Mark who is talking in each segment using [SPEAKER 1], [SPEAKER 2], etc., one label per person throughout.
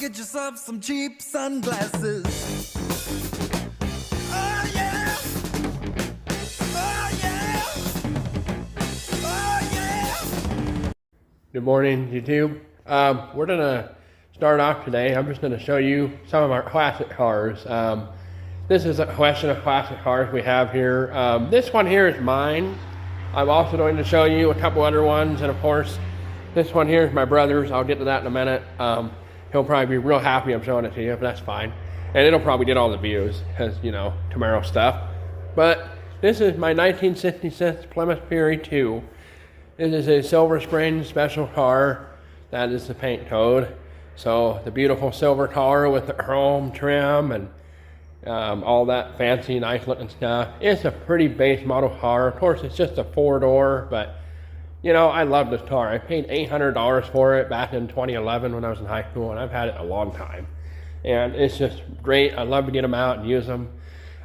[SPEAKER 1] get yourself some cheap sunglasses. Oh yeah! Oh yeah! Oh yeah!
[SPEAKER 2] Good morning, YouTube. We're gonna start off today. I'm just gonna show you some of our classic cars. This is a collection of classic cars we have here. This one here is mine. I'm also going to show you a couple other ones, and of course, this one here is my brother's. I'll get to that in a minute. He'll probably be real happy I'm showing it to you, but that's fine. And it'll probably get all the views, because, you know, Camaro stuff. But this is my 1966 Plymouth Fury 2. This is a Silver Spring special car. That is the paint code. So the beautiful silver color with the chrome trim and all that fancy, nice looking stuff. It's a pretty base model car. Of course, it's just a 4-door, but you know, I love this car. I paid $800 for it back in 2011 when I was in high school, and I've had it a long time. And it's just great. I love to get them out and use them.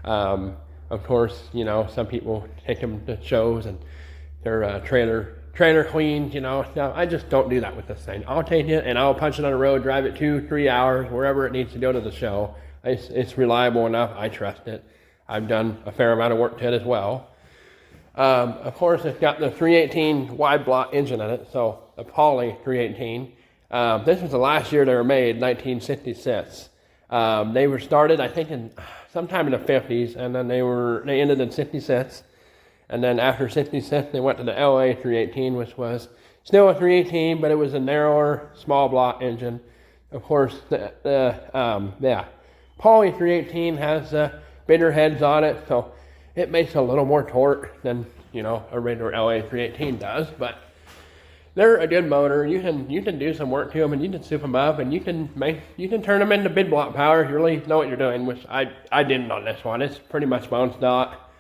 [SPEAKER 2] Of course, you know, some people take them to shows and they're trailer cleaned, you know. No, I just don't do that with this thing. I'll take it and I'll punch it on the road, drive it 2-3 hours, wherever it needs to go to the show. It's reliable enough. I trust it. I've done a fair amount of work to it as well. Of course, it's got the 318 wide block engine in it, so the Poly 318. This was the last year they were made, 1966. They were started, I think, sometime in the 50s, and then they ended in 66. And then after 66, they went to the LA 318, which was still a 318, but it was a narrower, small block engine. Of course, the Poly 318 has bigger heads on it, so it makes a little more torque than, you know, a regular LA 318 does, but they're a good motor. You can do some work to them, and you can soup them up, and you can turn them into big block power if you really know what you're doing, which I didn't on this one. It's pretty much bone stock.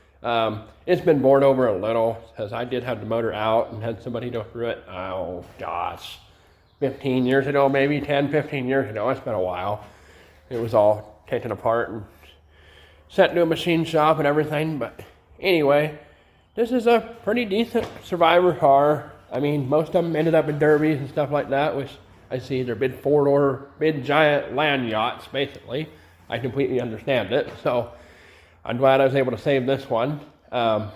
[SPEAKER 2] It's been bored over a little, because I did have the motor out and had somebody go through it, oh gosh, 15 years ago, maybe 10, 15 years ago. It's been a while. It was all taken apart and sent to a machine shop and everything. But anyway, this is a pretty decent survivor car. I mean, most of them ended up in derbies and stuff like that, which I see they're big 4-door, big giant land yachts, basically. I completely understand it. So I'm glad I was able to save this one. I'll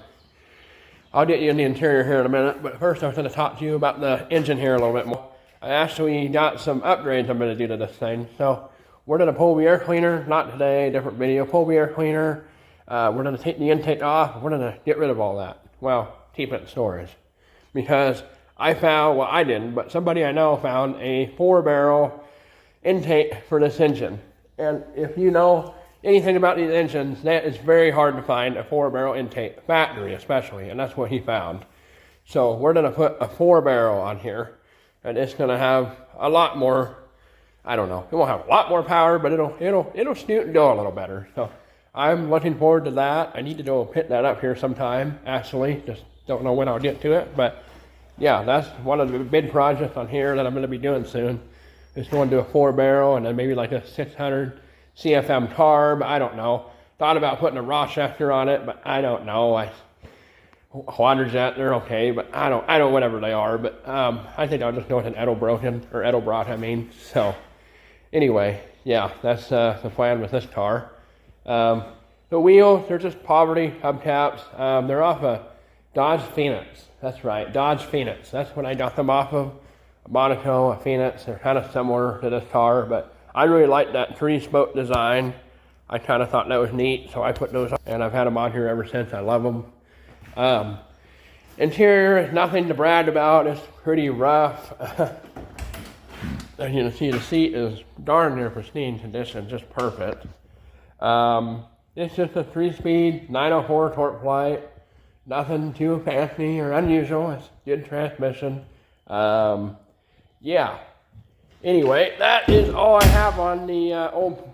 [SPEAKER 2] get you in the interior here in a minute, but first I was going to talk to you about the engine here a little bit more. I actually got some upgrades I'm going to do to this thing. So we're going to pull the air cleaner, not today, different video, pull the air cleaner. We're going to take the intake off. We're going to get rid of all that. Well, keep it in storage. Because I found, well, I didn't, but somebody I know found a 4-barrel intake for this engine. And if you know anything about these engines, that is very hard to find a 4-barrel intake, factory especially, and that's what he found. So we're going to put a 4-barrel on here, and it's going to have a lot more, I don't know, it won't have a lot more power, but it'll snoot and go a little better. So I'm looking forward to that. I need to go pick that up here sometime, actually. Just don't know when I'll get to it, but yeah, that's one of the big projects on here that I'm going to be doing soon. Is going to do a 4-barrel and then maybe like a 600 CFM carb. I don't know. Thought about putting a Rochester on it, but I don't know. Quadrajet, they're okay, but I don't whatever they are. But I think I'll just go with an Edelbrock, I mean. So anyway, yeah, that's the plan with this car. The wheels, they're just poverty hubcaps. They're off a Dodge Phoenix. That's right, Dodge Phoenix. That's what I got them off of. A Monaco, a Phoenix. They're kind of similar to this car, but I really like that 3-spoke design. I kind of thought that was neat, so I put those on, and I've had them on here ever since. I love them. Interior is nothing to brag about. It's pretty rough. As you can see, the seat is darn near pristine condition, just perfect. It's just a 3-speed 904 torque flight. Nothing too fancy or unusual. It's good transmission. Yeah. Anyway, that is all I have on the old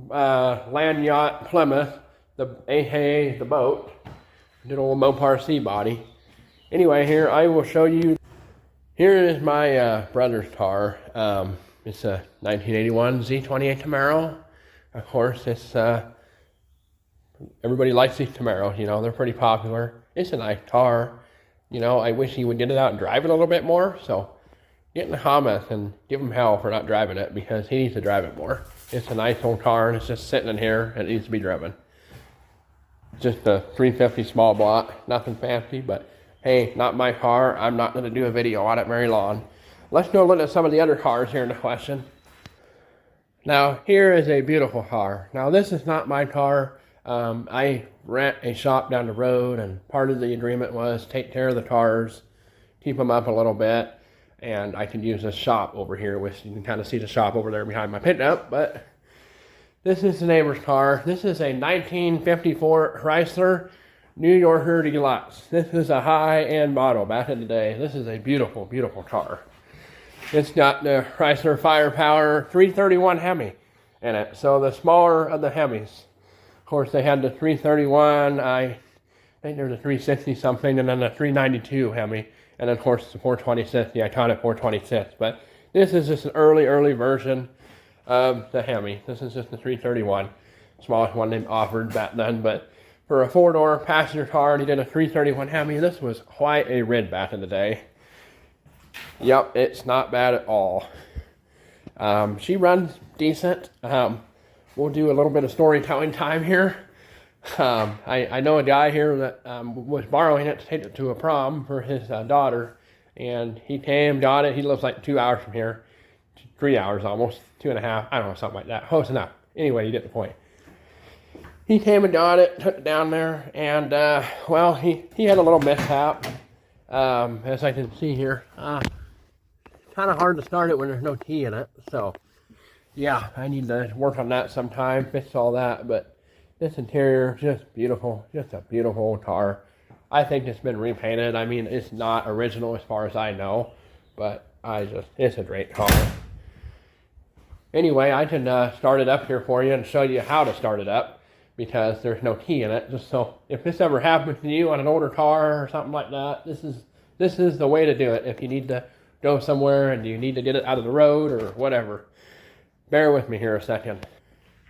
[SPEAKER 2] land yacht Plymouth, aka the boat, good old Mopar C body. Anyway, here I will show you. Here is my brother's car. It's a 1981 Z28 Camaro. Of course, it's everybody likes these Camaros. You know, they're pretty popular. It's a nice car. You know, I wish he would get it out and drive it a little bit more. So get in the comments and give him hell for not driving it, because he needs to drive it more. It's a nice old car, and it's just sitting in here, and it needs to be driven. Just a 350 small block, nothing fancy, but hey, not my car. I'm not going to do a video on it very long. Let's go look at some of the other cars here in the question. Now, here is a beautiful car. Now, this is not my car. I rent a shop down the road, and part of the agreement was take care of the cars, keep them up a little bit, and I can use this shop over here, which you can kind of see the shop over there behind my pickup. But this is the neighbor's car. This is a 1954 Chrysler New Yorker Deluxe. This is a high-end model back in the day. This is a beautiful, beautiful car. It's got the Chrysler Firepower 331 Hemi in it, so the smaller of the Hemis. Of course, they had the 331, I think there's a 360 something, and then the 392 Hemi, and then of course the 426, the iconic 426. But this is just an early version of the Hemi. This is just the 331, smallest one they offered back then. But for a four-door passenger car, and he did a 331 Hemi, this was quite a rid back in the day. Yep, it's not bad at all. She runs decent. We'll do a little bit of storytelling time here. I know a guy here that was borrowing it to take it to a prom for his daughter, and he came, got it. He lives like 2 hours from here, 3 hours almost, 2.5, I don't know, something like that. Close enough. Anyway, you get the point. He came and got it, took it down there, and well, he had a little mishap. As I can see here, kind of hard to start it when there's no key in it, so yeah, I need to work on that sometime, fix all that. But this interior, just beautiful, just a beautiful old car. I think it's been repainted. I mean, it's not original as far as I know, but it's a great car. Anyway, I can start it up here for you and show you how to start it up, because there's no key in it. Just so if this ever happens to you on an older car or something like that, this is the way to do it. If you need to go somewhere and you need to get it out of the road or whatever. Bear with me here a second.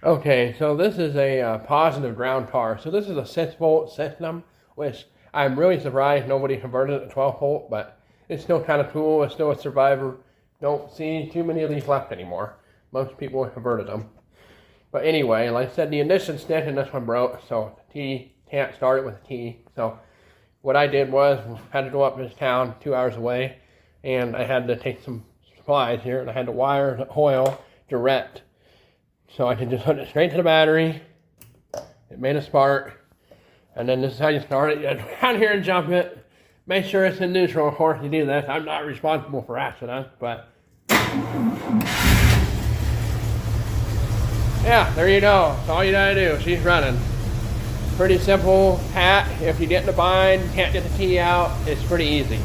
[SPEAKER 2] Okay, so this is a positive ground car. So this is a 6-volt system, which I'm really surprised nobody converted it to 12 volt, but it's still kind of cool. It's still a survivor. Don't see too many of these left anymore. Most people have converted them. But anyway, like I said, the ignition stick in this one broke, so the key can't start it with a key. So what I did was, had to go up to this town 2 hours away, and I had to take some supplies here, and I had to wire the oil direct, so I could just hook it straight to the battery. It made a spark, and then this is how you start it. You go down here and jump it. Make sure it's in neutral, of course, you do this. I'm not responsible for accidents, but yeah, there you go. That's all you gotta do. She's running. Pretty simple hack. If you get in a bind, can't get the key out, it's pretty easy.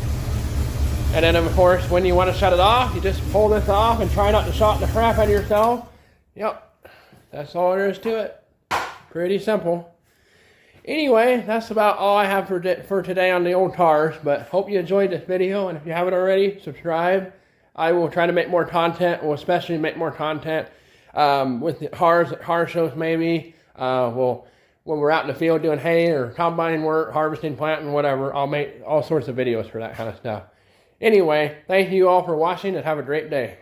[SPEAKER 2] And then of course, when you want to shut it off, you just pull this off and try not to shock the crap out of yourself. Yep, that's all there is to it. Pretty simple. Anyway, that's about all I have for today on the old cars, but hope you enjoyed this video, and if you haven't already, subscribe. I will try to make more content, will especially make more content with the cars at car shows maybe. When we're out in the field doing hay or combining work, harvesting, planting, whatever, I'll make all sorts of videos for that kind of stuff. Anyway, thank you all for watching, and have a great day.